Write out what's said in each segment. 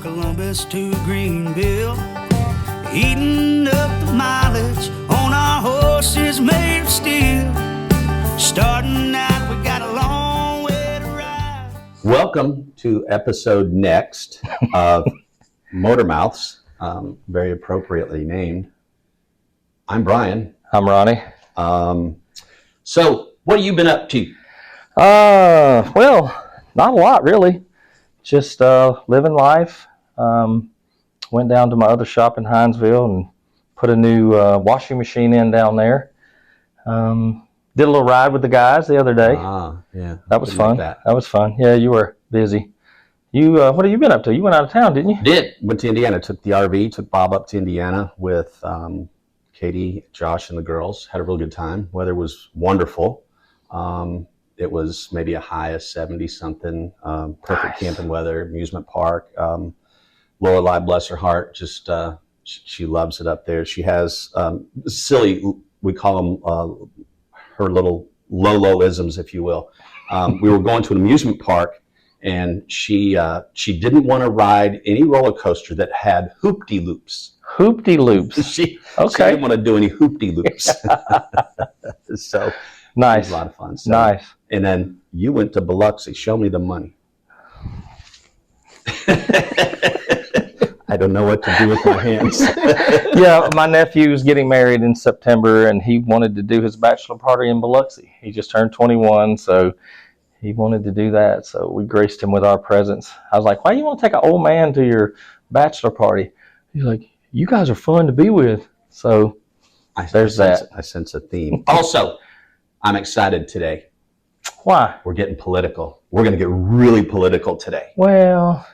Columbus to Greenville, eating up the mileage on our horses made of steel. Starting out, we got a long way to ride. Welcome to episode next of MotorMouths, very appropriately named. I'm Brian. I'm Ronnie. So, what have you been up to? Well, not a lot really. Just living life. Went down to my other shop in Hinesville and put a new washing machine in down there. Did a little ride with the guys the other day. Yeah. That was fun. That was fun. Yeah, you were busy. You, what have you been up to? You went out of town, didn't you? Went to Indiana. Took the RV. Took Bob up to Indiana with Katie, Josh, and the girls. Had a real good time. Weather was wonderful. It was maybe a high of 70-something. Perfect nice. Camping weather. Amusement park. Lorelei, bless her heart, just she loves it up there. She has silly, we call them her little Lolo-isms, if you will. We were going to an amusement park, and she didn't want to ride any roller coaster that had hoop-de-loops. Hoop-de-loops. She didn't want to do any hoop-de-loops. So nice. It was a lot of fun. So, nice. And then you went to Biloxi. Show me the money. I don't know what to do with my hands. Yeah, my nephew's getting married in September, and he wanted to do his bachelor party in Biloxi. He just turned 21, so he wanted to do that. So we graced him with our presence. I was like, why do you want to take an old man to your bachelor party? He's like, you guys are fun to be with. So there's that. I sense a theme. Also, I'm excited today. Why? We're getting political. We're going to get really political today. Well,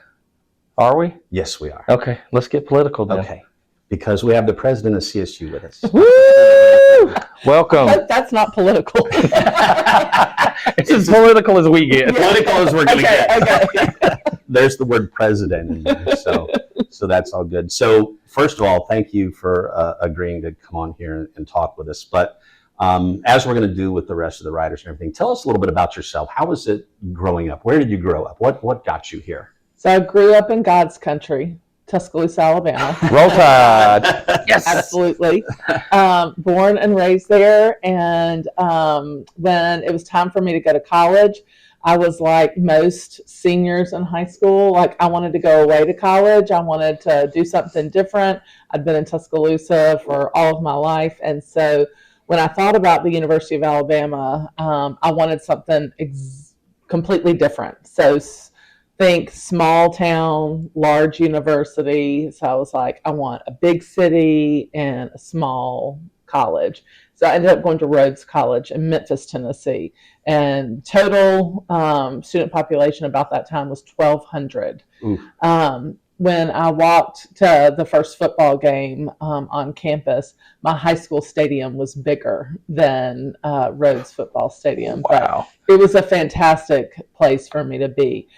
are we? Yes, we are. Okay, let's get political then. Okay, because we have the president of CSU with us. Woo! Welcome. That's not political. It's as political as we get. Political as we're going to get. Okay. There's the word president in there, so that's all good. So first of all, thank you for agreeing to come on here and talk with us. But as we're going to do with the rest of the riders and everything, tell us a little bit about yourself. How was it growing up? Where did you grow up? What got you here? So I grew up in God's country, Tuscaloosa, Alabama. Roll Tide. Yes, absolutely. Born and raised there. And when it was time for me to go to college, I was like most seniors in high school. Like I wanted to go away to college. I wanted to do something different. I'd been in Tuscaloosa for all of my life. And so when I thought about the University of Alabama, I wanted something completely different. So think small town, large university. So I was like, I want a big city and a small college. So I ended up going to Rhodes College in Memphis, Tennessee. And total student population about that time was 1,200. When I walked to the first football game on campus, my high school stadium was bigger than Rhodes Football Stadium. Wow. But it was a fantastic place for me to be.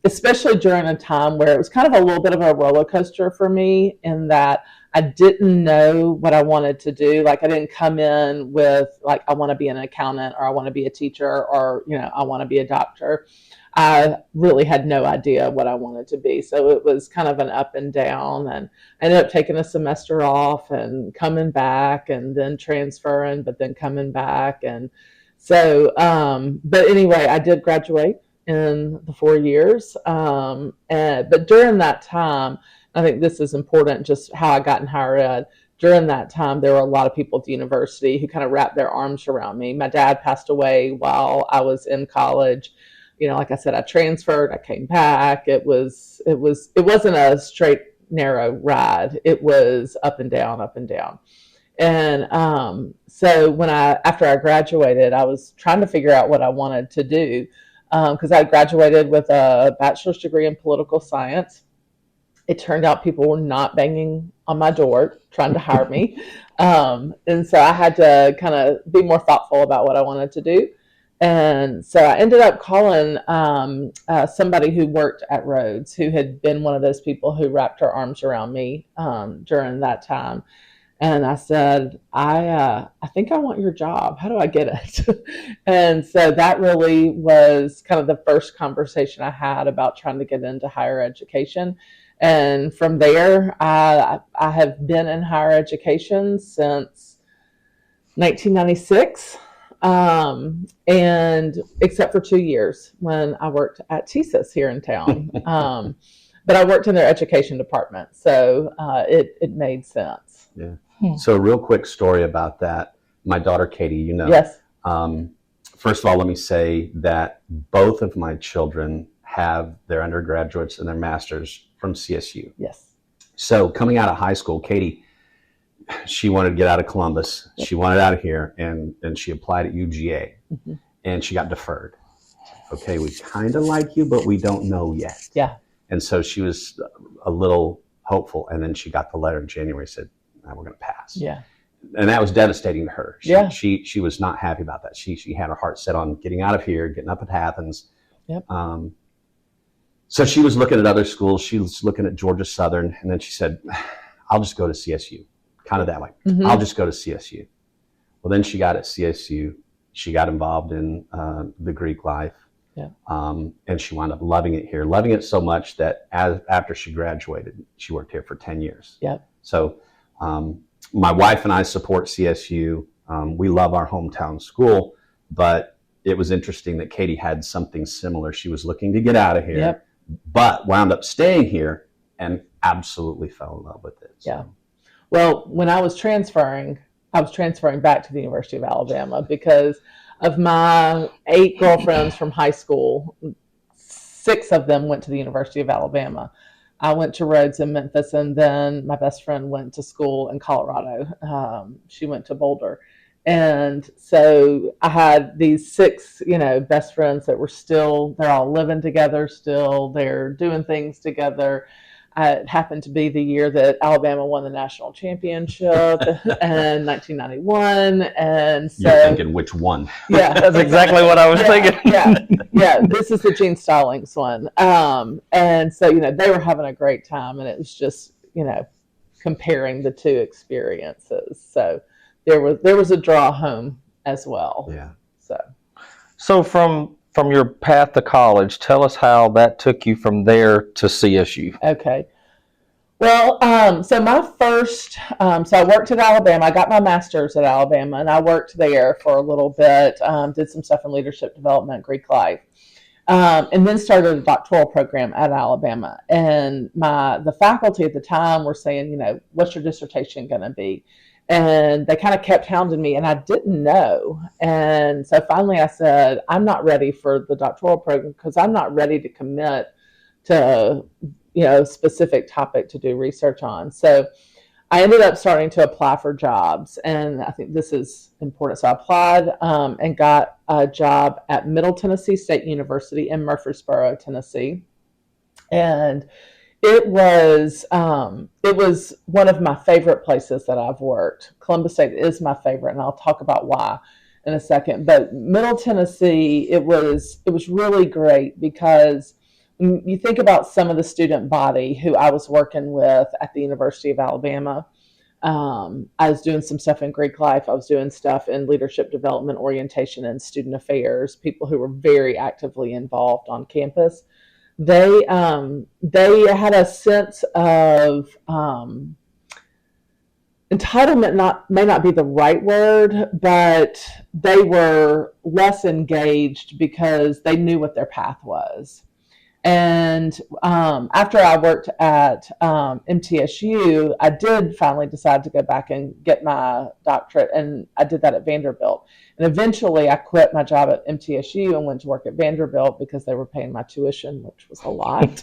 Especially during a time where it was kind of a little bit of a roller coaster for me in that I didn't know what I wanted to do. Like I didn't come in with like, I want to be an accountant or I want to be a teacher or, I want to be a doctor. I really had no idea what I wanted to be. So it was kind of an up and down, and I ended up taking a semester off and coming back and then transferring, but then coming back. And so, but anyway, I did graduate in the 4 years. But during that time, I think this is important, just how I got in higher ed. During that time, there were a lot of people at the university who kind of wrapped their arms around me. My dad passed away while I was in college. Like I said, I transferred, I came back. It wasn't a straight, narrow ride. It was up and down, up and down. And so after I graduated, I was trying to figure out what I wanted to do. Because I graduated with a bachelor's degree in political science. It turned out people were not banging on my door trying to hire me. And so I had to kind of be more thoughtful about what I wanted to do. And so I ended up calling somebody who worked at Rhodes, who had been one of those people who wrapped her arms around me during that time. And I said, I think I want your job. How do I get it? And so that really was kind of the first conversation I had about trying to get into higher education. And from there, I have been in higher education since 1996. And except for 2 years when I worked at TSIS here in town. But I worked in their education department, so it made sense. Yeah. So a real quick story about that. My daughter, Katie, Yes. First of all, let me say that both of my children have their undergraduates and their masters from CSU. Yes. So coming out of high school, Katie, she wanted to get out of Columbus. Yep. She wanted out of here, and she applied at UGA, and she got deferred. Okay, we kind of like you, but we don't know yet. Yeah. And so she was a little hopeful, and then she got the letter in January, said, "Now we're going to pass." Yeah. And that was devastating to her. Yeah. She was not happy about that. She had her heart set on getting out of here, getting up at Athens. Yep. So she was looking at other schools. She was looking at Georgia Southern, and then she said, "I'll just go to CSU." Kind of that way. I'll just go to CSU. Well, then she got at CSU. She got involved in the Greek life. Yeah. And she wound up loving it here, loving it so much that after she graduated, she worked here for 10 years. Yep. So my wife and I support CSU. We love our hometown school, but it was interesting that Katie had something similar. She was looking to get out of here, but wound up staying here and absolutely fell in love with it. So. Yeah. Well, when I was transferring back to the University of Alabama because of my 8 girlfriends from high school. 6 of them went to the University of Alabama. I went to Rhodes in Memphis, and then my best friend went to school in Colorado. She went to Boulder. And so I had these 6, best friends that were they're all living together still. They're doing things together. It happened to be the year that Alabama won the national championship in 1991. And so you're thinking which one? Yeah, That's exactly what I was thinking. Yeah. This is the Gene Stallings one. And so, they were having a great time, and it was just, comparing the 2 experiences. So there was a draw home as well. Yeah. So from your path to college, tell us how that took you from there to CSU. Okay. Well, so my first, so I worked at Alabama. I got my master's at Alabama, and I worked there for a little bit, did some stuff in leadership development, Greek life, and then started a doctoral program at Alabama. And the faculty at the time were saying, what's your dissertation going to be? And they kind of kept hounding me, and I didn't know. And so finally I said, I'm not ready for the doctoral program because I'm not ready to commit to, a specific topic to do research on. So I ended up starting to apply for jobs, and I think this is important. So I applied and got a job at Middle Tennessee State University in Murfreesboro, Tennessee. And it was one of my favorite places that I've worked. Columbus State is my favorite, and I'll talk about why in a second. But Middle Tennessee, it was really great because you think about some of the student body who I was working with at the University of Alabama. I was doing some stuff in Greek life. I was doing stuff in leadership development, orientation, and student affairs, people who were very actively involved on campus. They had a sense of entitlement, may not be the right word, but they were less engaged because they knew what their path was. And after I worked at MTSU, I did finally decide to go back and get my doctorate, and I did that at Vanderbilt. And eventually I quit my job at MTSU and went to work at Vanderbilt because they were paying my tuition, which was a lot.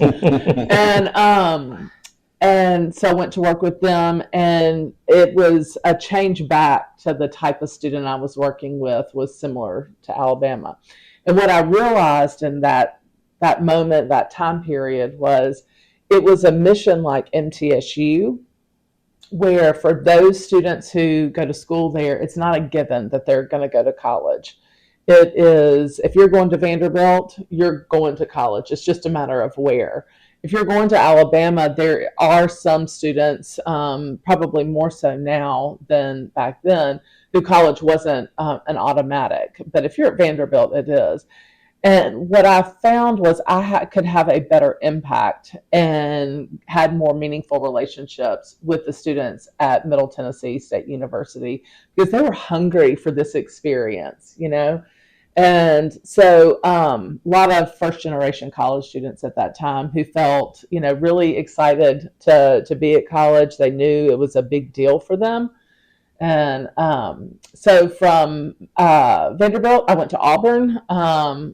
And so I went to work with them, and it was a change back to the type of student I was working with was similar to Alabama. And what I realized in that moment, that time period, was it was a mission like MTSU, where for those students who go to school there, it's not a given that they're going to go to college. It is, if you're going to Vanderbilt, you're going to college. It's just a matter of where. if you're going to Alabama, there are some students, probably more so now than back then, who college wasn't an automatic. But if you're at Vanderbilt, it is. And what I found was I could have a better impact and had more meaningful relationships with the students at Middle Tennessee State University because they were hungry for this experience, you know. And so a lot of first generation college students at that time who felt, you know, really excited to be at college. They knew it was a big deal for them. And so from Vanderbilt, I went to Auburn,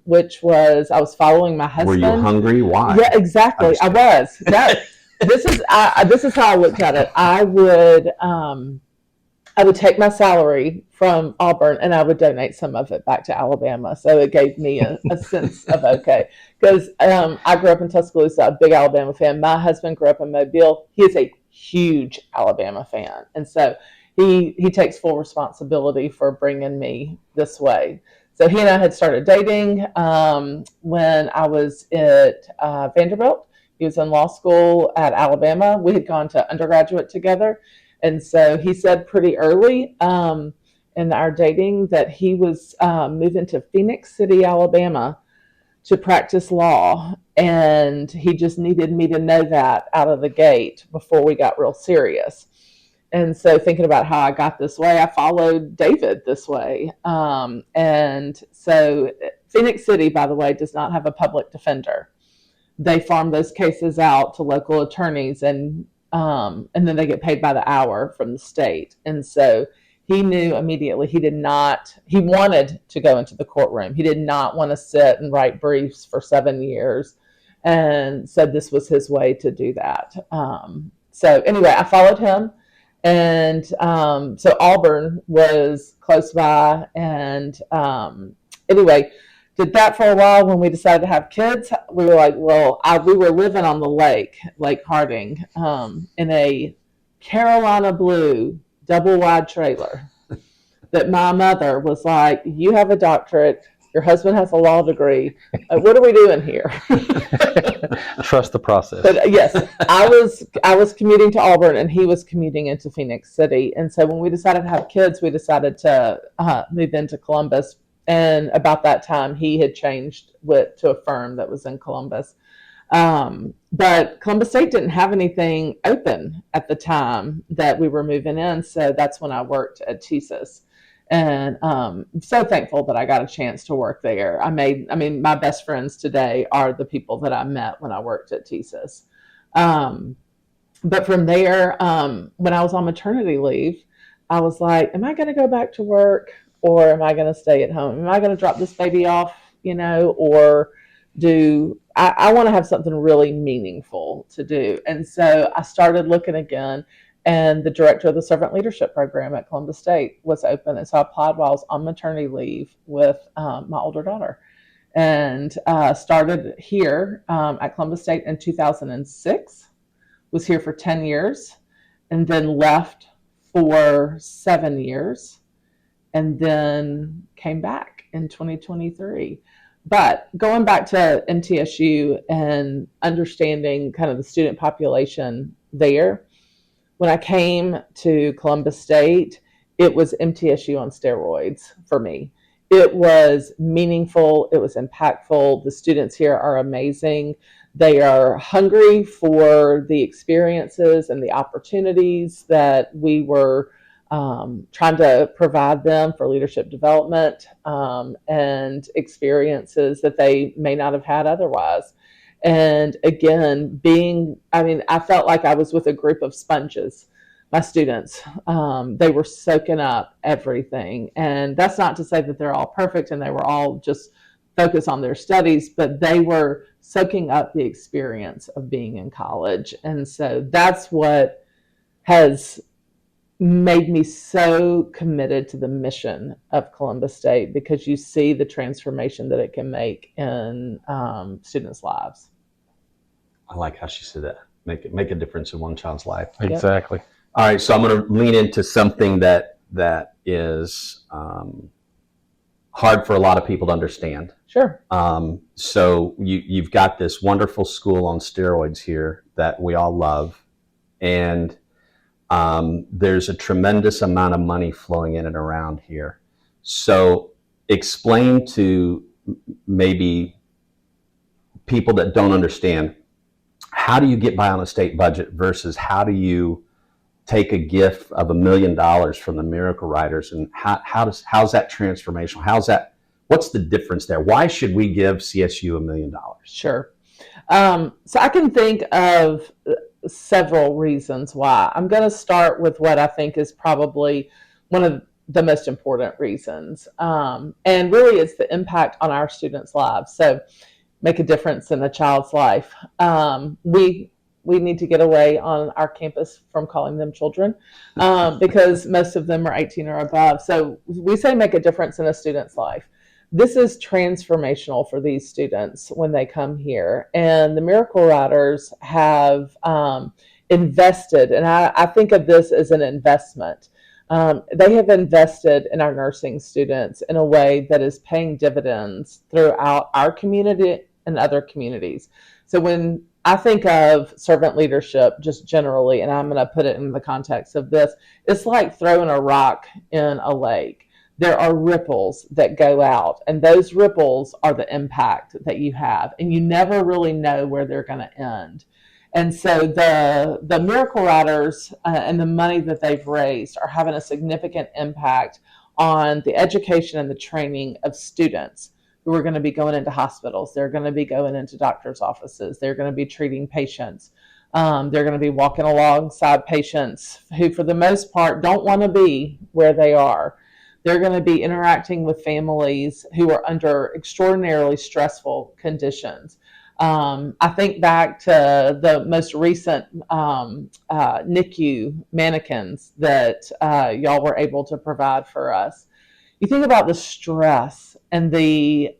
which was, I was following my husband. Were you hungry? Why? Yeah, exactly. I was. This is how I looked at it. I would take my salary from Auburn and I would donate some of it back to Alabama. So it gave me a sense of okay. Because I grew up in Tuscaloosa, a big Alabama fan. My husband grew up in Mobile. He is a huge Alabama fan. And so he takes full responsibility for bringing me this way. So he and I had started dating when I was at Vanderbilt. He was in law school at Alabama. We had gone to undergraduate together. And so he said pretty early in our dating that he was moving to Phoenix City, Alabama to practice law. And he just needed me to know that out of the gate before we got real serious. And so thinking about how I got this way, I followed David this way. And so Phoenix City, by the way, does not have a public defender. They farm those cases out to local attorneys and then they get paid by the hour from the state. And so he knew immediately he wanted to go into the courtroom. He did not want to sit and write briefs for 7 years. And so this was his way to do that. So anyway, I followed him. And so Auburn was close by. And anyway, did that for a while. When we decided to have kids, we were like, well, we were living on the Lake Harding, in a Carolina blue double wide trailer that my mother was like, you have a doctorate. Your husband has a law degree. What are we doing here? Trust the process. But yes, I was commuting to Auburn and he was commuting into Phoenix City. And so when we decided to have kids, we decided to move into Columbus. And about that time, he had changed to a firm that was in Columbus. But Columbus State didn't have anything open at the time that we were moving in. So that's when I worked at TSIS. And I'm so thankful that I got a chance to work there. My best friends today are the people that I met when I worked at TSIS. But from there, when I was on maternity leave, I was like, am I going to go back to work or am I going to stay at home? Am I going to drop this baby off, or I want to have something really meaningful to do. And so I started looking again. And the director of the Servant Leadership Program at Columbus State was open. And so I applied while I was on maternity leave with my older daughter. And started here at Columbus State in 2006. Was here for 10 years. And then left for 7 years. And then came back in 2023. But going back to MTSU and understanding kind of the student population there, when I came to Columbus State, it was MTSU on steroids for me. It was meaningful. It was impactful. The students here are amazing. They are hungry for the experiences and the opportunities that we were trying to provide them for leadership development and experiences that they may not have had otherwise. And again, I felt like I was with a group of sponges, my students. They were soaking up everything. And that's not to say that they're all perfect and they were all just focused on their studies, but they were soaking up the experience of being in college. And so that's what has made me so committed to the mission of Columbus State, because you see the transformation that it can make in students' lives. I like how she said that. Make a difference in one child's life. Exactly. Yep. All right, so I'm going to lean into something that is hard for a lot of people to understand. Sure. So you've got this wonderful school on steroids here that we all love, and there's a tremendous amount of money flowing in and around here. So explain to maybe people that don't understand, how do you get by on a state budget versus how do you take a gift of $1 million from the Miracle Riders, and how's that transformational? What's the difference there? Why should we give CSU $1 million? Sure. So I can think of several reasons why. I'm going to start with what I think is probably one of the most important reasons. And really it's the impact on our students' lives. So make a difference in a child's life. We need to get away on our campus from calling them children because most of them are 18 or above. So we say make a difference in a student's life. This is transformational for these students when they come here. And the Miracle Riders have invested, and I think of this as an investment. They have invested in our nursing students in a way that is paying dividends throughout our community and other communities. So when I think of servant leadership just generally, and I'm going to put it in the context of this, it's like throwing a rock in a lake. There are ripples that go out, and those ripples are the impact that you have, and you never really know where they're going to end. And so the Miracle Riders and the money that they've raised are having a significant impact on the education and the training of students who are going to be going into hospitals. They're going to be going into doctors' offices. They're going to be treating patients. They're going to be walking alongside patients who, for the most part, don't want to be where they are. They're going to be interacting with families who are under extraordinarily stressful conditions. I think back to the most recent NICU mannequins that y'all were able to provide for us. You think about the stress and the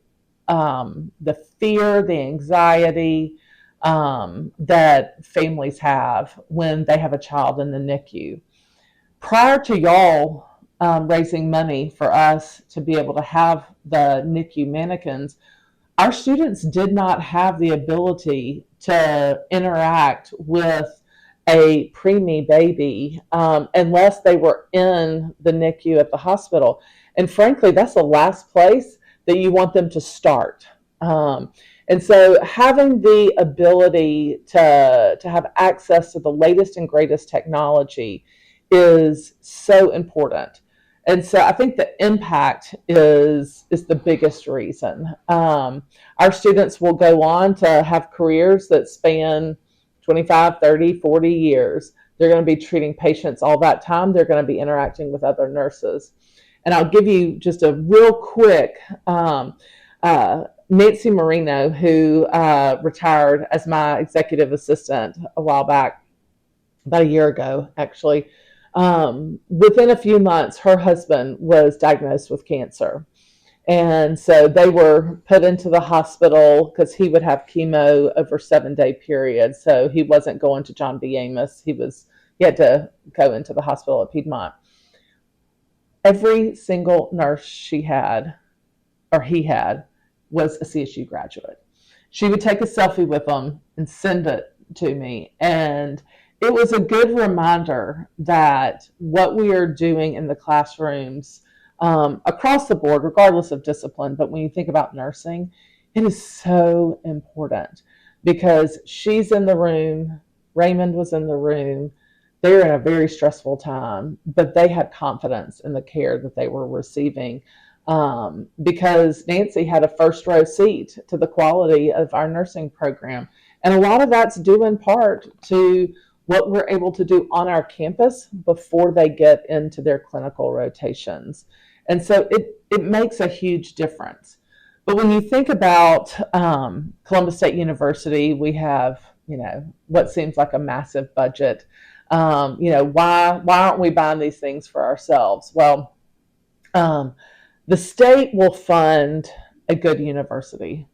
fear, the anxiety that families have when they have a child in the NICU. Prior to y'all raising money for us to be able to have the NICU mannequins, our students did not have the ability to interact with a preemie baby unless they were in the NICU at the hospital. And frankly, that's the last place that you want them to start. And so having the ability to have access to the latest and greatest technology is so important. And so I think the impact is the biggest reason. Our students will go on to have careers that span 25, 30, 40 years. They're going to be treating patients all that time. They're going to be interacting with other nurses. And I'll give you just a real quick, Nancy Marino, who retired as my executive assistant a while back, about a year ago, actually. Within a few months, her husband was diagnosed with cancer. And so they were put into the hospital because he would have chemo over 7-day periods. So he wasn't going to John B. Amos. He had to go into the hospital at Piedmont. Every single nurse he had was a CSU graduate. She would take a selfie with them and send it to me. And it was a good reminder that what we are doing in the classrooms across the board, regardless of discipline, but when you think about nursing, it is so important because she's in the room, Raymond was in the room, they're in a very stressful time, but they had confidence in the care that they were receiving because Nancy had a first row seat to the quality of our nursing program. And a lot of that's due in part to what we're able to do on our campus before they get into their clinical rotations. And so it makes a huge difference. But when you think about Columbus State University, we have, what seems like a massive budget. Why aren't we buying these things for ourselves? Well, the state will fund a good university.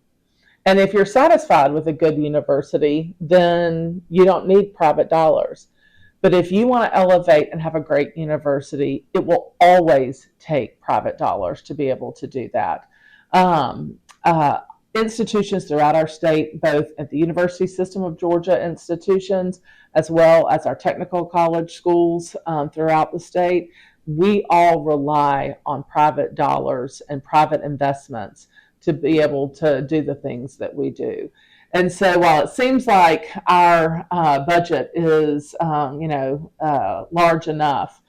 And if you're satisfied with a good university, then you don't need private dollars. But if you want to elevate and have a great university, it will always take private dollars to be able to do that. Institutions throughout our state, both at the University System of Georgia institutions, as well as our technical college schools throughout the state, we all rely on private dollars and private investments to be able to do the things that we do. And so while it seems like our budget is, large enough,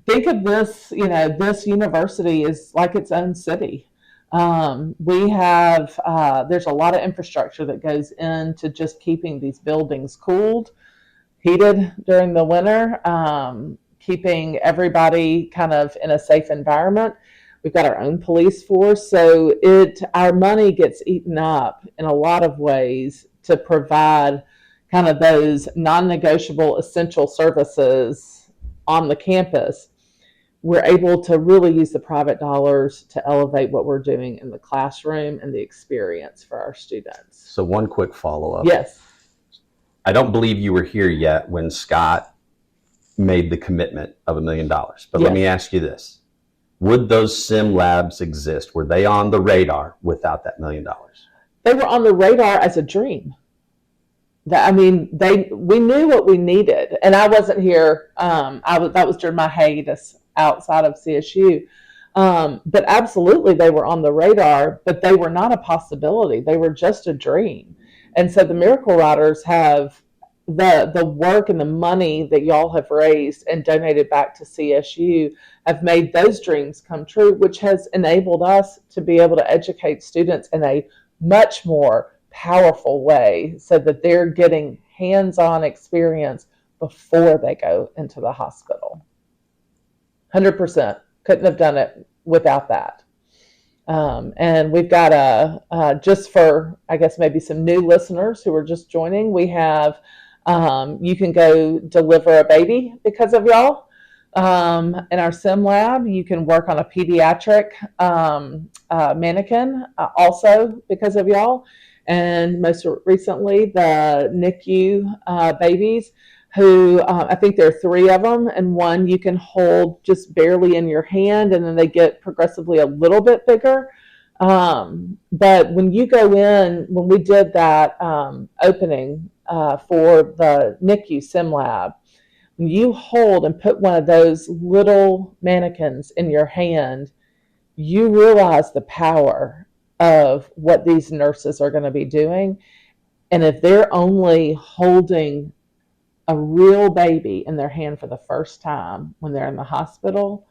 think of this, this university is like its own city. We have, there's a lot of infrastructure that goes into just keeping these buildings cooled, heated during the winter, keeping everybody kind of in a safe environment. We've got our own police force, so our money gets eaten up in a lot of ways to provide kind of those non-negotiable essential services on the campus. We're able to really use the private dollars to elevate what we're doing in the classroom and the experience for our students. So one quick follow-up. Yes. I don't believe you were here yet when Scott made the commitment of $1 million. But Yes. Let me ask you this. Would those sim labs exist? Were they on the radar without that $1 million? They were on the radar as a dream. We knew what we needed, and I wasn't here. That was during my hiatus outside of CSU. But absolutely, they were on the radar, but they were not a possibility. They were just a dream. And so the Miracle Riders have the work and the money that y'all have raised and donated back to CSU have made those dreams come true, which has enabled us to be able to educate students in a much more powerful way so that they're getting hands-on experience before they go into the hospital. 100%. Couldn't have done it without that. And we've got just for, I guess, maybe some new listeners who are just joining, we have, you can go deliver a baby because of y'all. In our sim lab, you can work on a pediatric mannequin also because of y'all. And most recently, the NICU babies who I think there are 3 of them, and one you can hold just barely in your hand, and then they get progressively a little bit bigger. But when you go in, when we did that opening for the NICU sim lab, when you hold and put one of those little mannequins in your hand, you realize the power of what these nurses are going to be doing. And if they're only holding a real baby in their hand for the first time when they're in the hospital,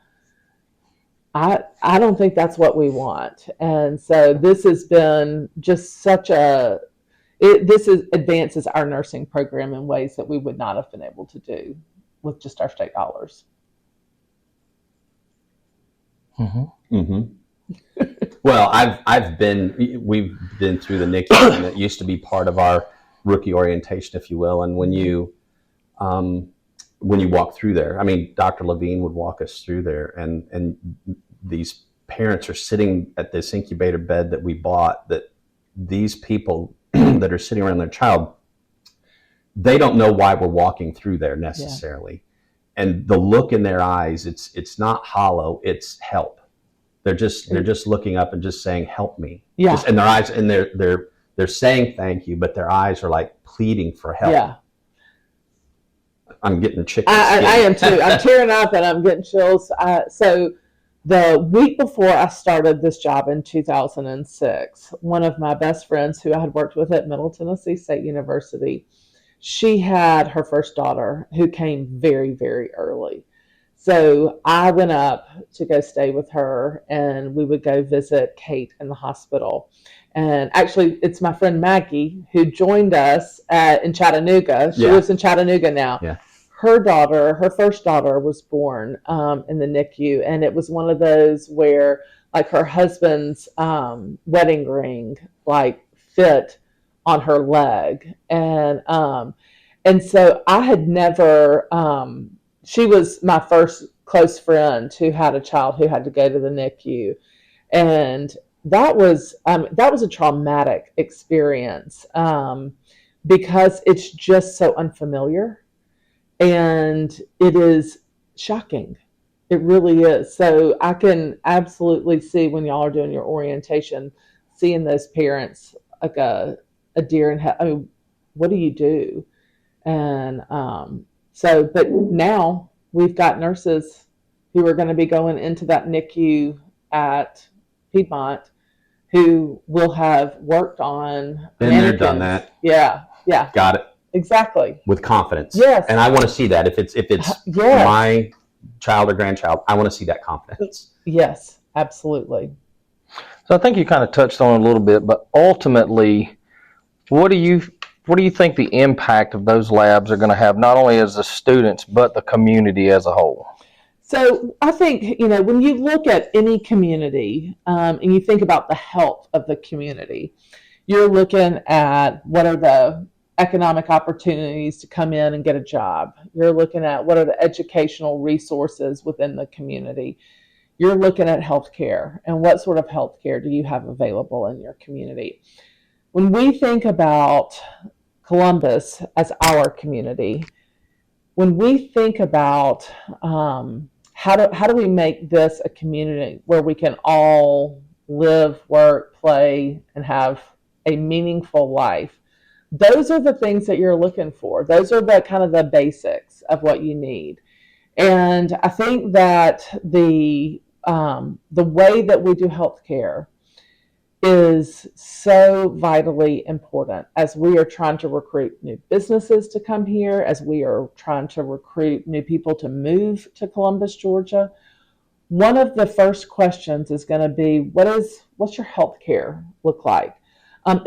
I don't think that's what we want. And so this has been just such advances our nursing program in ways that we would not have been able to do with just our state dollars. Mm-hmm. Mm-hmm. Well, we've been through the NICU, and it used to be part of our rookie orientation, if you will. And when you walk through there, I mean, Dr. Levine would walk us through there, and these parents are sitting at this incubator bed that we bought, that these people that are sitting around their child, they don't know why we're walking through there necessarily. Yeah. And the look in their eyes, it's not hollow, it's help. They're just looking up and just saying, help me. Yeah. And their eyes, and they're saying thank you, but their eyes are like pleading for help. Yeah. I'm getting chicken skin. I am too. I'm tearing up and I'm getting chills. So the week before I started this job in 2006, one of my best friends who I had worked with at Middle Tennessee State University, she had her first daughter who came very, very early. So I went up to go stay with her, and we would go visit Kate in the hospital. And actually, it's my friend Maggie who joined us in Chattanooga. She lives in Chattanooga now. Yeah. Her first daughter was born in the NICU, and it was one of those where, like, her husband's wedding ring, like, fit on her leg. And so I had never, she was my first close friend who had a child who had to go to the NICU. And that was a traumatic experience because it's just so unfamiliar. And it is shocking. It really is. So I can absolutely see when y'all are doing your orientation, seeing those parents like a deer in head. I mean, what do you do? And but now we've got nurses who are going to be going into that NICU at Piedmont who will have worked on Been mannequins. there, done that. Yeah. Got it. Exactly. With confidence. Yes. And I want to see that. If it's yes. my child or grandchild, I want to see that confidence. Yes, absolutely. So I think you kind of touched on it a little bit, but ultimately, what do you think the impact of those labs are going to have, not only as the students, but the community as a whole? So I think, when you look at any community and you think about the health of the community, you're looking at what are the economic opportunities to come in and get a job. You're looking at what are the educational resources within the community. You're looking at healthcare and what sort of healthcare do you have available in your community. When we think about Columbus as our community, when we think about how do we make this a community where we can all live, work, play, and have a meaningful life, those are the things that you're looking for. Those are the kind of the basics of what you need. And I think that the way that we do healthcare is so vitally important as we are trying to recruit new businesses to come here, as we are trying to recruit new people to move to Columbus, Georgia. One of the first questions is going to be, what's your healthcare look like?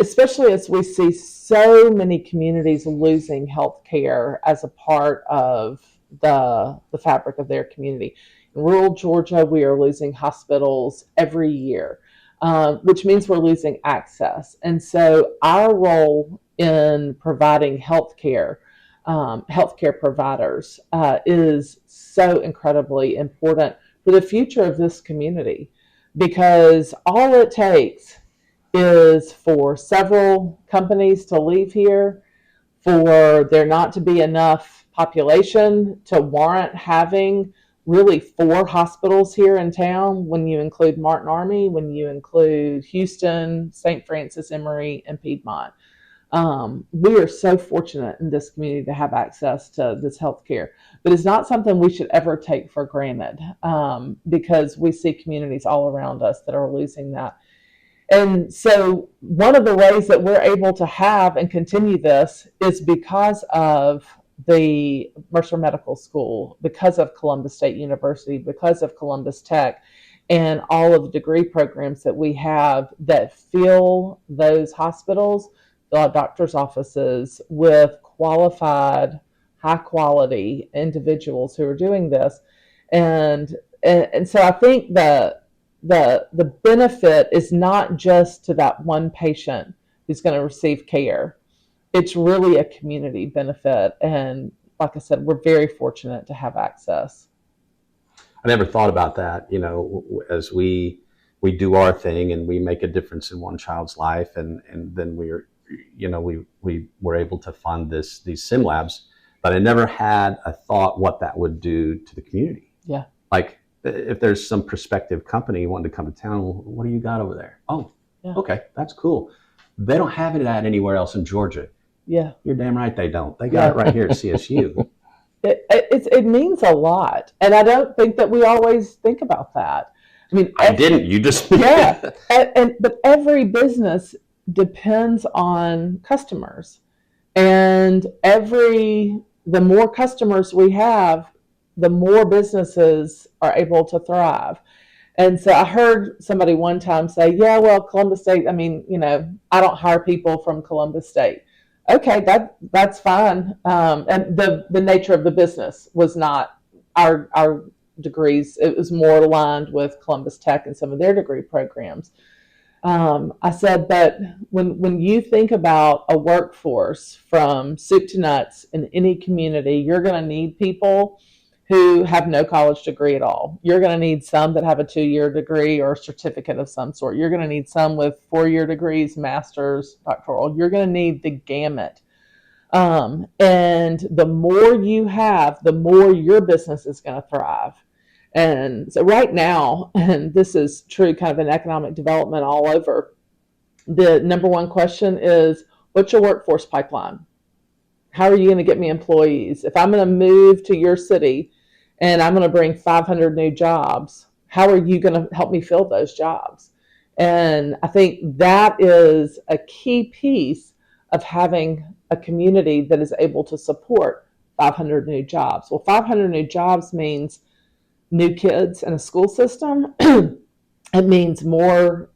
Especially as we see so many communities losing healthcare as a part of the fabric of their community. In rural Georgia, we are losing hospitals every year. Which means we're losing access. And so our role in providing healthcare providers, is so incredibly important for the future of this community, because all it takes is for several companies to leave here, for there not to be enough population to warrant having really 4 hospitals here in town, when you include Martin Army, when you include Houston, St. Francis Emory, and Piedmont. We are so fortunate in this community to have access to this healthcare, but it's not something we should ever take for granted, because we see communities all around us that are losing that. And so one of the ways that we're able to have and continue this is because of the Mercer Medical School, because of Columbus State University, because of Columbus Tech, and all of the degree programs that we have that fill those hospitals, the doctor's offices, with qualified, high quality individuals who are doing this. And so I think the benefit is not just to that one patient who's going to receive care. It's really a community benefit. And like I said, we're very fortunate to have access. I never thought about that, as we do our thing and we make a difference in one child's life, and then we were able to fund these sim labs, but I never had a thought what that would do to the community. Yeah. Like if there's some prospective company wanting to come to town, well, what do you got over there? Oh, yeah. Okay, that's cool. They don't have it at anywhere else in Georgia. Yeah. You're damn right they don't. They got it right here at CSU. It means a lot. And I don't think that we always think about that. I mean, you just... Yeah. But every business depends on customers. And the more customers we have, the more businesses are able to thrive. And so I heard somebody one time say, yeah, well, Columbus State, I mean, I don't hire people from Columbus State. Okay, that's fine. And the nature of the business was not our degrees. It was more aligned with Columbus Tech and some of their degree programs. I said, but when you think about a workforce from soup to nuts in any community, you're going to need people who have no college degree at all. You're going to need some that have a 2-year degree or a certificate of some sort. You're going to need some with 4-year degrees, master's, doctoral. You're going to need the gamut And the more you have, the more your business is going to thrive. And so right now, and this is true kind of in economic development all over, the number one question is, what's your workforce pipeline? How are you going to get me employees? If I'm going to move to your city and I'm going to bring 500 new jobs, how are you going to help me fill those jobs? And I think that is a key piece of having a community that is able to support 500 new jobs. Well, 500 new jobs means new kids in a school system. It means more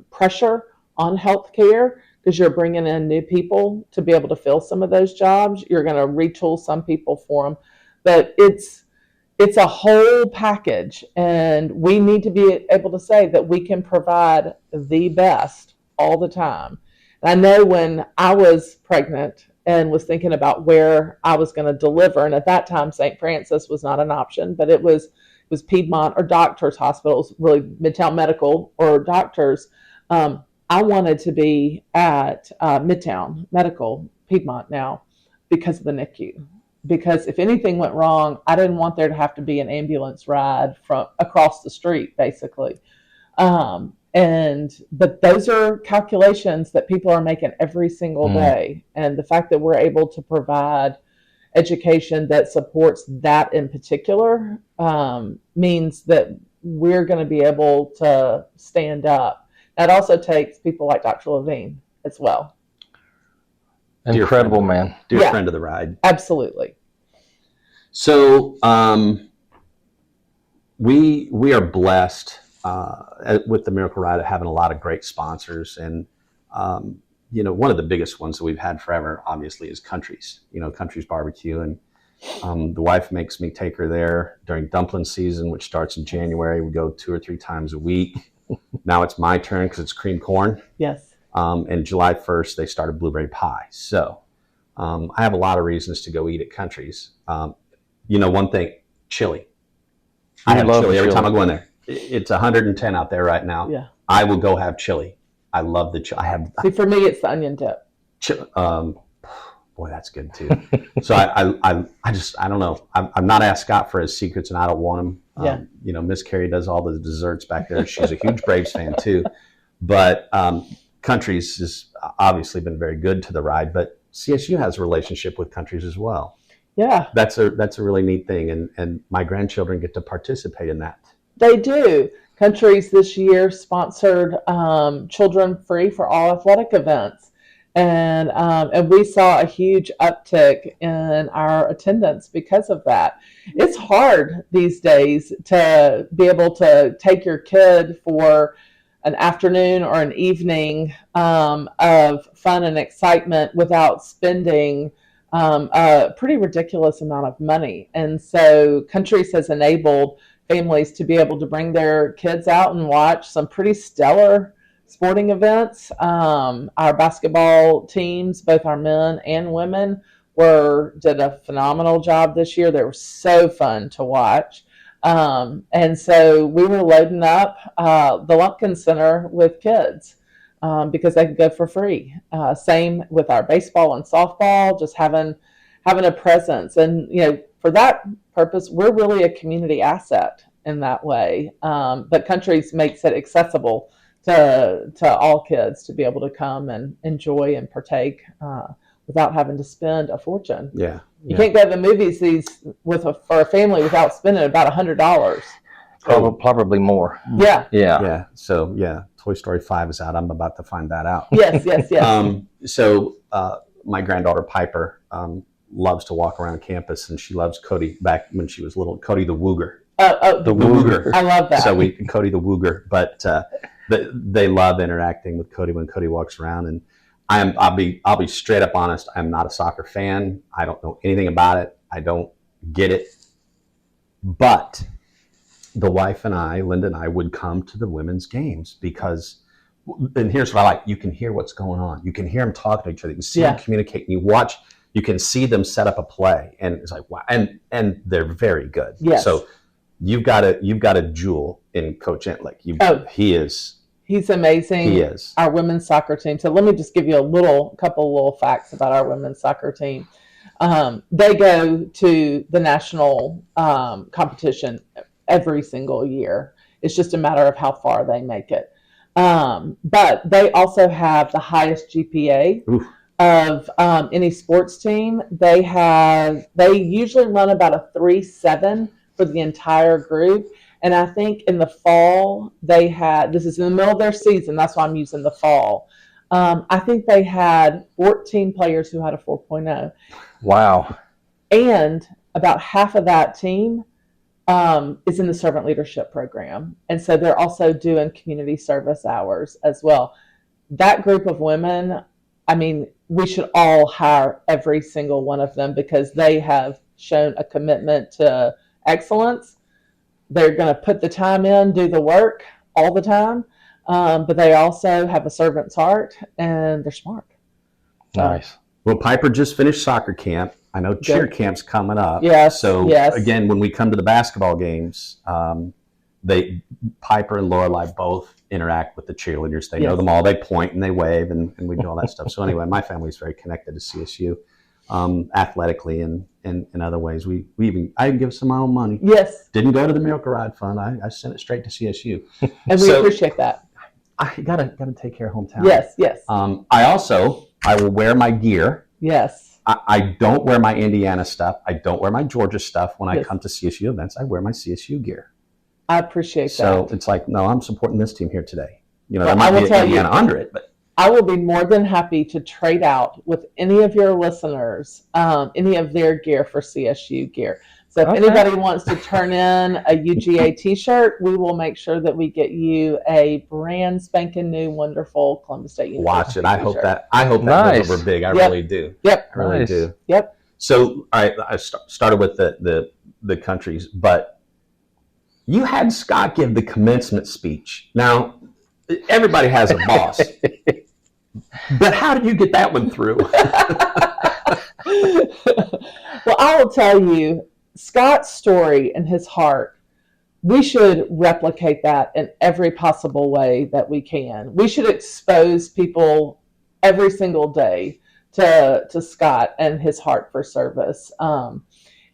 pressure on healthcare because you're bringing in new people to be able to fill some of those jobs. You're going to retool some people for them. But it's a whole package, and we need to be able to say that we can provide the best all the time. And I know when I was pregnant and was thinking about where I was going to deliver, and at that time St. Francis was not an option, but it was Piedmont or Doctors hospitals, really Midtown Medical or Doctors. I wanted to be at Midtown Medical, Piedmont now, because of the NICU. Because if anything went wrong, I didn't want there to have to be an ambulance ride from across the street, basically. But those are calculations that people are making every single day. And the fact that we're able to provide education that supports that in particular means that we're going to be able to stand up. That also takes people like Dr. Levine as well. Incredible man. Dear friend of the ride. Absolutely. So we are blessed with the Miracle Ride having a lot of great sponsors. And, one of the biggest ones that we've had forever, obviously, is Country's, Country's Barbecue. And the wife makes me take her there during dumpling season, which starts in January. We go 2 or 3 times a week. Now it's my turn because it's cream corn. Yes. And July 1st, they started blueberry pie. So I have a lot of reasons to go eat at Country's. One thing, chili. I have chili every time I go in there. It's 110 out there right now. Yeah. I will go have chili. I love the chili. See, for me, it's the onion dip. Boy, that's good too. So I don't know. I'm not asked Scott for his secrets, and I don't want him. Yeah. Miss Carrie does all the desserts back there. She's a huge Braves fan too. But Country's has obviously been very good to the ride. But CSU has a relationship with Country's as well. Yeah. That's a really neat thing, and my grandchildren get to participate in that. They do. Country's this year sponsored Children Free for all athletic events. And we saw a huge uptick in our attendance because of that. It's hard these days to be able to take your kid for an afternoon or an evening of fun and excitement without spending a pretty ridiculous amount of money. And so Country's has enabled families to be able to bring their kids out and watch some pretty stellar sporting events. Our basketball teams, both our men and women, did a phenomenal job this year. They were so fun to watch. And so we were loading up the Lumpkin Center with kids because they could go for free. Same with our baseball and softball, just having a presence. And, for that purpose, we're really a community asset in that way. But Country's makes it accessible to all kids to be able to come and enjoy and partake without having to spend a fortune. Yeah. You can't go to the movies for a family without spending about $100. Probably more. Yeah. So Toy Story 5 is out. I'm about to find that out. Yes. So my granddaughter Piper loves to walk around campus, and she loves Cody. Back when she was little, Cody the Wooger. The Wooger. I love that. So Cody the Wooger, but they love interacting with Cody when Cody walks around. And I'll be straight up honest. I'm not a soccer fan. I don't know anything about it. I don't get it. But the wife and I, Linda and I, would come to the women's games because, and here's what I like: you can hear what's going on. You can hear them talking to each other. You can see them communicate. And you watch. You can see them set up a play, and it's like wow. And they're very good. Yes. So you've got a jewel in Coach Entlick. He He's amazing. He is. Our women's soccer team. So let me just give you a couple little facts about our women's soccer team. They go to the national competition every single year. It's just a matter of how far they make it. But they also have the highest GPA of any sports team. They usually run about a 3.7 for the entire group. And I think in the fall, this is in the middle of their season, that's why I'm using the fall. I think they had 14 players who had a 4.0. Wow. And about half of that team is in the servant leadership program. And so they're also doing community service hours as well. That group of women, I mean, we should all hire every single one of them because they have shown a commitment to excellence. They're going to put the time in, do the work all the time, but they also have a servant's heart, and they're smart. Nice. Well, Piper just finished soccer camp. I know cheer camp's coming up. Yes. So again, when we come to the basketball games, Piper and Lorelai both interact with the cheerleaders. They know them all. They point and they wave, and we do all that stuff. So anyway, my family's very connected to CSU. Athletically and in other ways. I give some of my own money. Yes. Didn't go to the Miracle Ride Fund. I sent it straight to CSU. And we appreciate that. I gotta take care of hometown. Yes. I will wear my gear. Yes. I don't wear my Indiana stuff. I don't wear my Georgia stuff. When I come to CSU events, I wear my CSU gear. I appreciate that. So it's like, no, I'm supporting this team here today. You know, Well, there might be Indiana under it, but I will be more than happy to trade out with any of your listeners, any of their gear for CSU gear. So if anybody wants to turn in a UGA t-shirt, we will make sure that we get you a brand spanking new, wonderful Columbus State University watch it. I hope t-shirt. that goes over big. I really do. Yep. I really do. Yep. So I started with the countries, but you had Scott give the commencement speech. Now, everybody has a boss. But how did you get that one through? Well, I will tell you, Scott's story and his heart, we should replicate that in every possible way that we can. We should expose people every single day to Scott and his heart for service.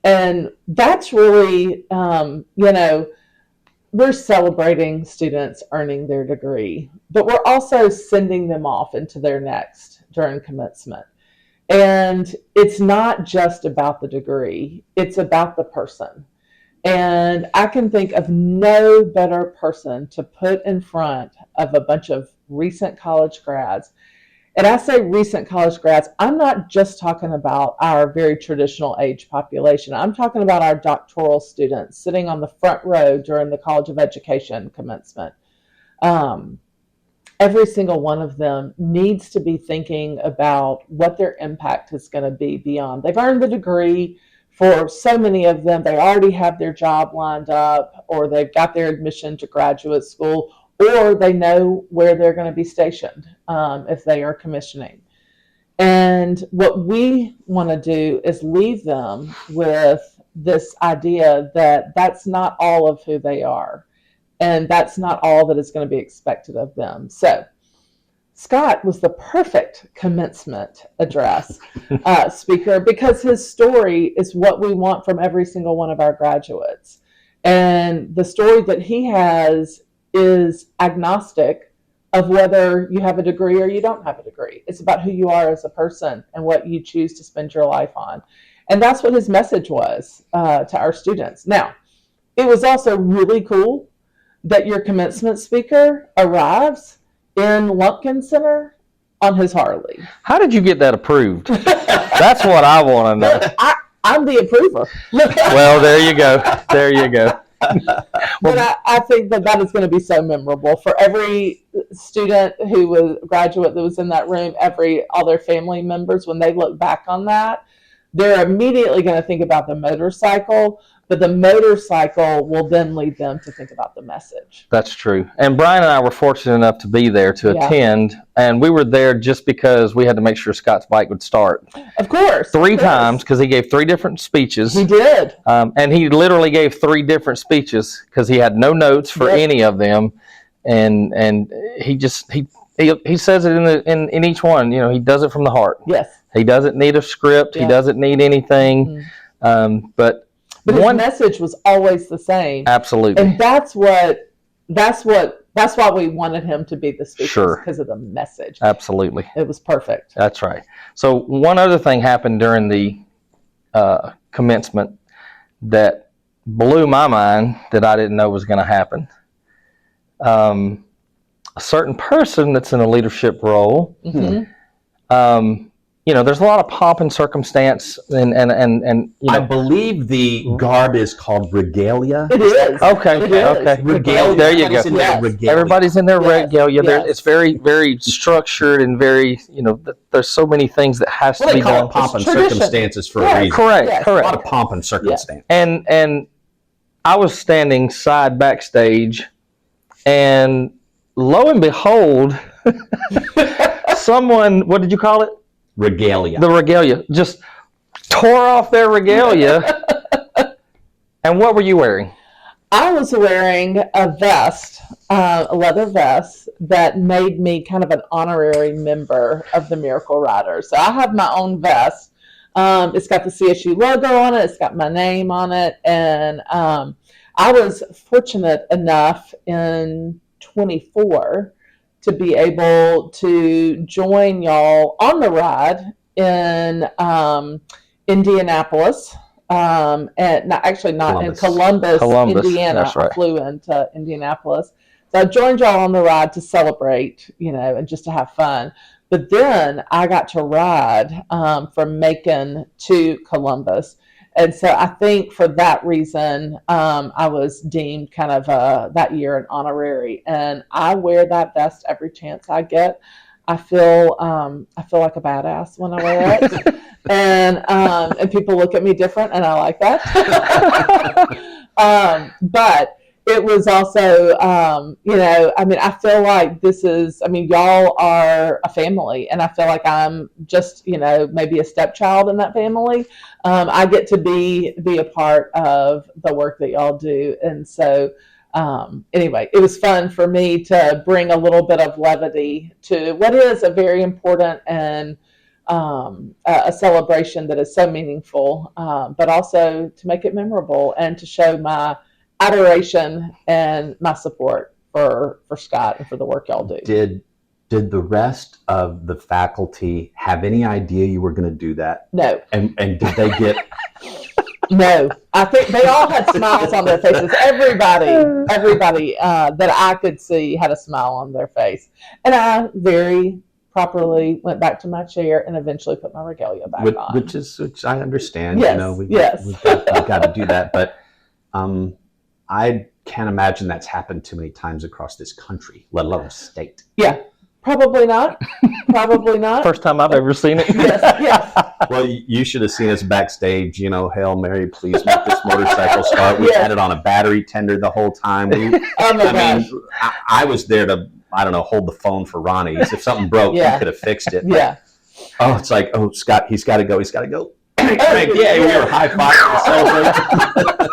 And that's really, we're celebrating students earning their degree, but we're also sending them off into their next during commencement. And it's not just about the degree, it's about the person. And I can think of no better person to put in front of a bunch of recent college grads. And I say recent college grads, I'm not just talking about our very traditional age population. I'm talking about our doctoral students sitting on the front row during the College of Education commencement. Every single one of them needs to be thinking about what their impact is going to be beyond. They've earned the degree. For so many of them, they already have their job lined up, or they've got their admission to graduate school, or they know where they're going to be stationed if they are commissioning. And what we want to do is leave them with this idea that that's not all of who they are, and that's not all that is going to be expected of them. So Scott was the perfect commencement address speaker, because his story is what we want from every single one of our graduates. And the story that he has is agnostic of whether you have a degree or you don't have a degree. It's about who you are as a person and what you choose to spend your life on. And that's what his message was to our students. Now, it was also really cool that your commencement speaker arrives in Lumpkin Center on his Harley. How did you get that approved? That's what I want to know. I'm the approver. Well, there you go. There you go. But I think that is going to be so memorable for every student who was graduate that was in that room, all their family members. When they look back on that, they're immediately going to think about the motorcycle, but the motorcycle will then lead them to think about the message. That's true. And Brian and I were fortunate enough to be there to attend, and we were there just because we had to make sure Scott's bike would start. Of course. Three times, because he gave 3 different speeches. He did. And he literally gave 3 different speeches because he had no notes for any of them. and he says it in each one. You know, he does it from the heart. Yes. He doesn't need a script. Yeah. He doesn't need anything. Mm-hmm. But his message was always the same. Absolutely. And that's why we wanted him to be the speaker, because of the message. Absolutely. It was perfect. That's right. So one other thing happened during the commencement that blew my mind that I didn't know was going to happen. A certain person that's in a leadership role, you know, there's a lot of pomp and circumstance, and you know, I believe the garb is called regalia. It is. Okay. Regalia. There you go. Regalia. Everybody's in their regalia. Yes. It's very, very structured and very, you know, there's so many things that has to Well, be they call done. it pomp and tradition. circumstances for a Yeah, reason. Correct. Yes. A lot Correct. of pomp and circumstance. And I was standing side backstage, and lo and behold, someone, what did you call it? Regalia. The regalia. Just tore off their regalia. And what were you wearing? I was wearing a vest, a leather vest that made me kind of an honorary member of the Miracle Riders. So I have my own vest. It's got the CSU logo on it. It's got my name on it. And I was fortunate enough in 24 to be able to join y'all on the ride in Indianapolis. And not in Columbus, Indiana. That's right. I flew into Indianapolis. So I joined y'all on the ride to celebrate, you know, and just to have fun. But then I got to ride from Macon to Columbus. And so I think for that reason, I was deemed kind of that year an honorary. And I wear that vest every chance I get. I feel like a badass when I wear it. And people look at me different, and I like that. But it was also, you know, I mean, I feel like y'all are a family, and I feel like I'm just, you know, maybe a stepchild in that family. I get to be a part of the work that y'all do. And so, anyway, it was fun for me to bring a little bit of levity to what is a very important and a celebration that is so meaningful, but also to make it memorable and to show my adoration and my support for Scott and for the work y'all do. Did the rest of the faculty have any idea you were going to do that? No. And did they get... No. I think they all had smiles on their faces. Everybody that I could see had a smile on their face. And I very properly went back to my chair and eventually put my regalia back on. Which I understand. Yes, you know, we've got to do that. But I can't imagine that's happened too many times across this country, let alone state. Yeah, probably not. Probably not. First time I've ever seen it. Yes. Well, you should have seen us backstage. You know, Hail Mary, please make this motorcycle start. We had it on a battery tender the whole time. I was there to, I don't know, hold the phone for Ronnie. If something broke, he could have fixed it. Yeah. Oh, it's like, oh, Scott, he's got to go. Yeah, we were high-fiving to celebrate.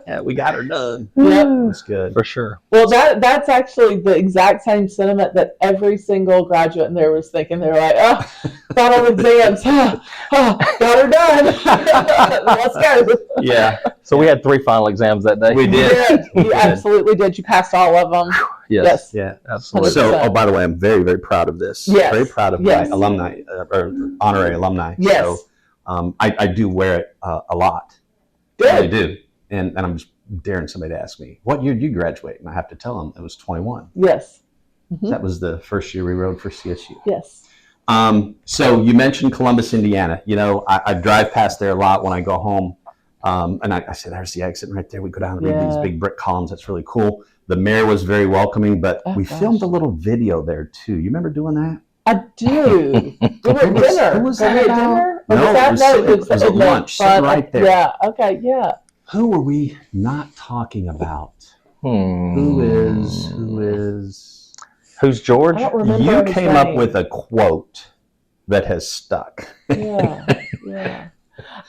Yeah, we got her done. Yep. That's good. For sure. Well, that's actually the exact same sentiment that every single graduate in there was thinking. They were like, oh, final exams. Got her done. Let's go. Yeah. So we had 3 final exams that day. We did. You absolutely did. You passed all of them. Yes. Yeah. Absolutely. So, by the way, I'm very, very proud of this. Yes. Very proud of my alumni, or honorary alumni. Yes. So, I do wear it a lot. Good. I really do. And I'm just daring somebody to ask me, what year did you graduate? And I have to tell them it was 21. Yes. Mm-hmm. That was the first year we rode for CSU. Yes. So you mentioned Columbus, Indiana. You know, I drive past there a lot when I go home. And I say, there's the exit right there. We go down and read these big brick columns. That's really cool. The mayor was very welcoming, but we filmed a little video there too. You remember doing that? I do. We were at dinner. Who was that about? Dinner? It was at lunch. Sitting right there. Yeah. Okay. Yeah. Who were we not talking about? Who's George? I don't remember You his came up name. with a quote that has stuck. Yeah.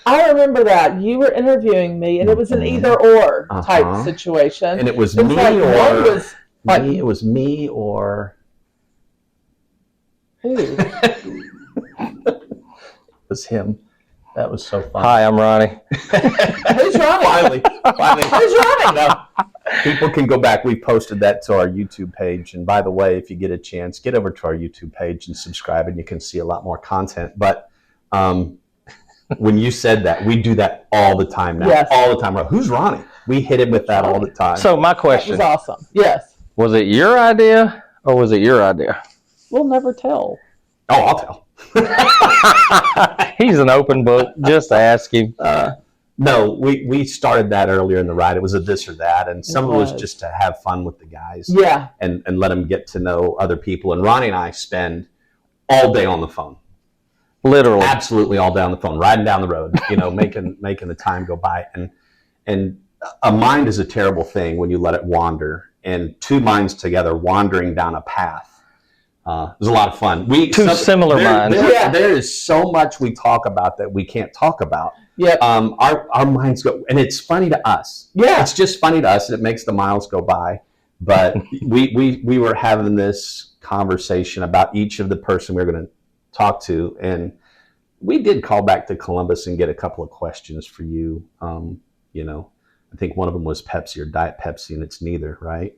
I remember that. You were interviewing me, and it was an either-or type situation. And it was It was me like or... Me, it was me or Who? it was him. That was so fun. Hi, I'm Ronnie. Who's Ronnie? Finally. Who's Ronnie? No. People can go back. We posted that to our YouTube page. And by the way, if you get a chance, get over to our YouTube page and subscribe, and you can see a lot more content. But when you said that, we do that all the time now. Yes. All the time. Who's Ronnie? We hit him with that all the time. So my That question, was awesome. Yes. was it your idea or was it your idea? We'll never tell. Oh, I'll tell. He's an open book. Just ask him. No, we started that earlier in the ride. It was a this or that, and some of it was was. just to have fun with the guys. Yeah. And let them get to know other people. And Ronnie and I spend all day on the phone. Literally. Absolutely all day on the phone, riding down the road, making the time go by. And a mind is a terrible thing when you let it wander. And two minds together wandering down a path. It was a lot of fun. Two similar minds. There is so much we talk about that we can't talk about. Yep. Our minds go, and it's funny to us. Yeah. It's just funny to us, and it makes the miles go by. But we were having this conversation about each of the person we were going to talk to, and we did call back to Columbus and get a couple of questions for you. I think one of them was Pepsi or Diet Pepsi, and it's neither, right?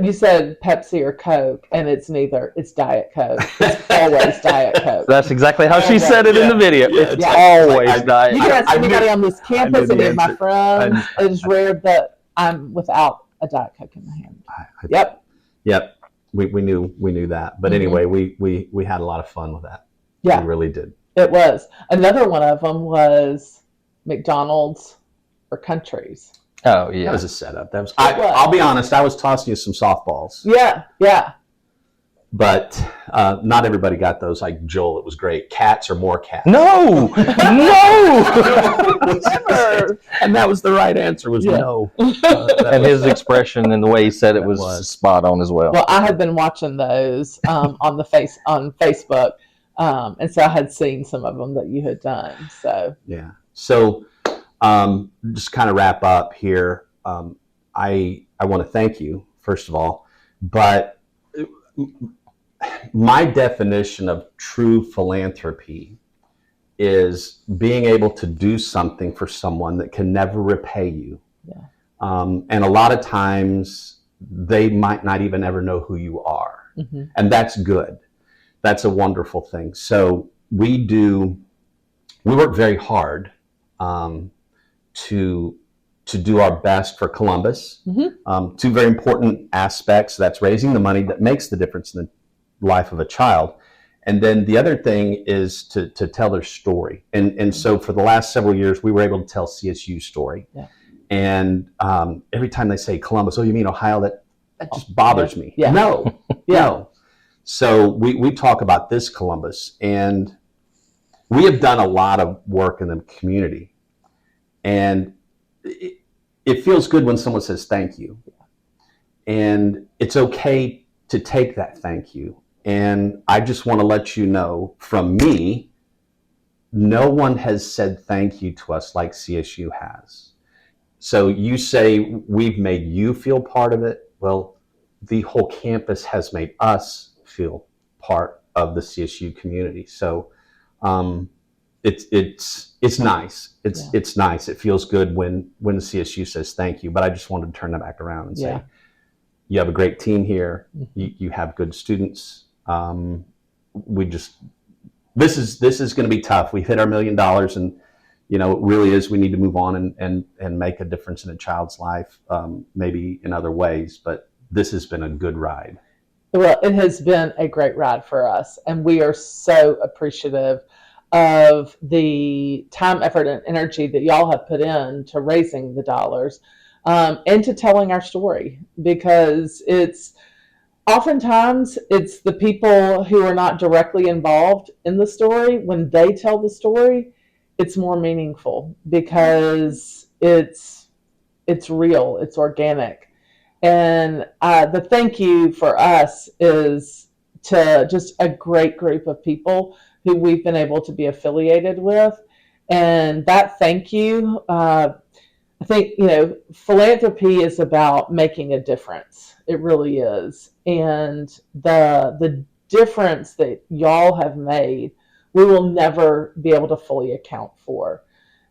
You said Pepsi or Coke, and it's neither. It's Diet Coke. It's always Diet Coke. That's exactly how she said it in the video. Yeah, It's yeah. always Like, diet. You can ask I anybody knew- on this campus, the any of my answer. friends. It is rare that I'm without a Diet Coke in my hand. Yep. Yep. We knew that. But anyway, we had a lot of fun with that. Yeah, We really did. it was. Another one of them was McDonald's for countries. Oh, That yeah. was a setup. That was. was. I'll be honest. I was tossing you some softballs, Yeah. but not everybody got those. Like Joel, it was great. Cats or more cats. No! No! Never. And that was the right answer. Was Yeah. no. And his expression and the way he said it was spot on as well. Well, I had been watching those on Facebook, and so I had seen some of them that you had done. So Yeah. So, just kind of wrap up here. I want to thank you first of all, but my definition of true philanthropy is being able to do something for someone that can never repay you. Yeah. And a lot of times they might not even ever know who you are. mm-hmm. And that's good. That's a wonderful thing. So we work very hard to do our best for Columbus. Mm-hmm. Two very important aspects. That's raising the money that makes the difference in the life of a child. And then the other thing is to tell their story. And so for the last several years, we were able to tell CSU's story. Yeah. And every time they say Columbus, oh, you mean Ohio? That just bothers me. Yeah. No, no. So we talk about this Columbus, and we have done a lot of work in the community. And it feels good when someone says thank you. And it's okay to take that thank you. And I just want to let you know from me, no one has said thank you to us like CSU has. So you say we've made you feel part of it. Well, the whole campus has made us feel part of the CSU community. So it's nice. It's nice. It feels good when the CSU says thank you. But I just wanted to turn that back around and say, you have a great team here. You have good students. This is going to be tough. We've hit our $1 million, and it really is. We need to move on and make a difference in a child's life, maybe in other ways. But this has been a good ride. Well, it has been a great ride for us, and we are so appreciative of the time, effort, and energy that y'all have put in to raising the dollars and to telling our story, because oftentimes it's the people who are not directly involved in the story. When they tell the story, it's more meaningful because it's real, it's organic. And the thank you for us is to just a great group of people who we've been able to be affiliated with. And that thank you, I think, you know, philanthropy is about making a difference. It really is. And the difference that y'all have made, we will never be able to fully account for.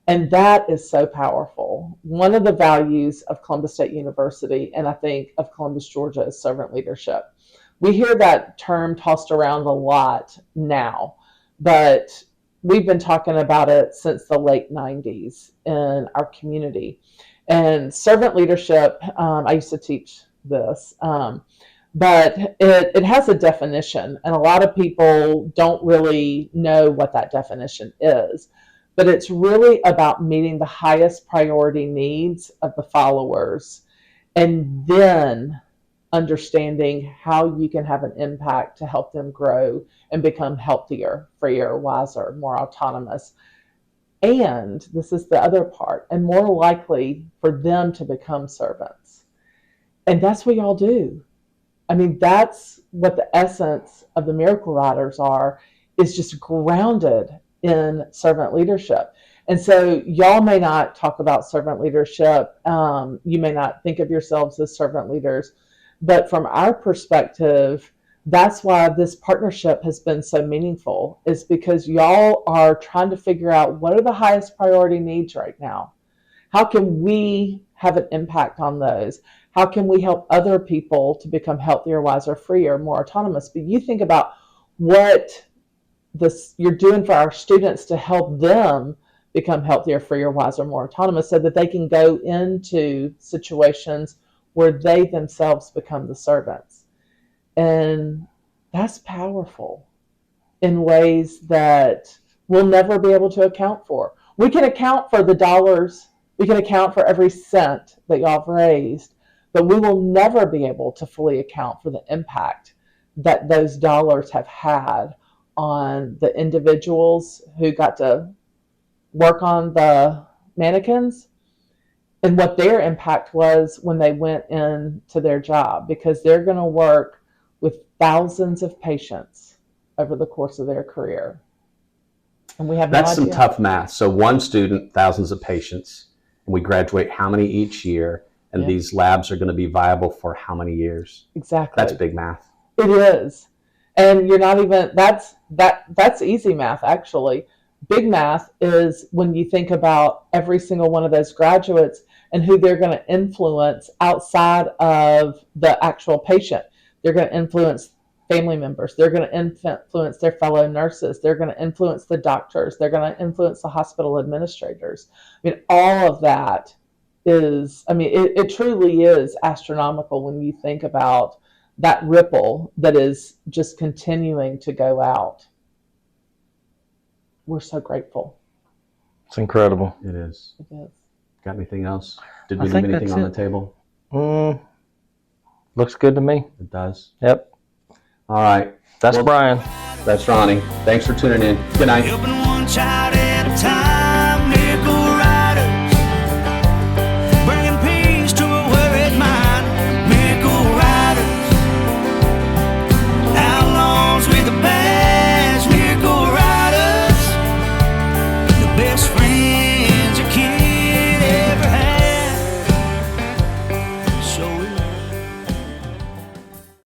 And that is so powerful. One of the values of Columbus State University, and I think of Columbus, Georgia, is servant leadership. We hear that term tossed around a lot now, but we've been talking about it since the late 90s in our community. And servant leadership, I used to teach this, but it has a definition, and a lot of people don't really know what that definition is. But it's really about meeting the highest priority needs of the followers, and then understanding how you can have an impact to help them grow and become healthier, freer, wiser, more autonomous. And this is the other part, and more likely for them to become servants. And that's what y'all do. I mean, that's what the essence of the Miracle Riders are, is just grounded in servant leadership. And so y'all may not talk about servant leadership. You may not think of yourselves as servant leaders, but from our perspective, that's why this partnership has been so meaningful, is because y'all are trying to figure out what are the highest priority needs right now. How can we have an impact on those? How can we help other people to become healthier, wiser, freer, more autonomous? But you think about what you're doing for our students to help them become healthier, freer, wiser, more autonomous, so that they can go into situations where they themselves become the servants. And that's powerful in ways that we'll never be able to account for. We can account for the dollars, we can account for every cent that y'all have raised, but we will never be able to fully account for the impact that those dollars have had on the individuals who got to work on the mannequins, and what their impact was when they went into their job, because they're going to work with thousands of patients over the course of their career. And we have no idea. That's some tough math. So one student, thousands of patients, and we graduate how many each year, and these labs are going to be viable for how many years? Exactly. That's big math. It is. And you're not even, that's easy math, actually. Big math is when you think about every single one of those graduates and who they're going to influence outside of the actual patient. They're going to influence family members. They're going to influence their fellow nurses. They're going to influence the doctors. They're going to influence the hospital administrators. I mean, all of that is, it truly is astronomical when you think about that ripple that is just continuing to go out. We're so grateful. It's incredible. It is. It is. Got anything else? Did we leave anything on the table? Looks good to me. It does. Yep. All right. That's Brian. That's Ronnie. Thanks for tuning in. Good night. Helping one child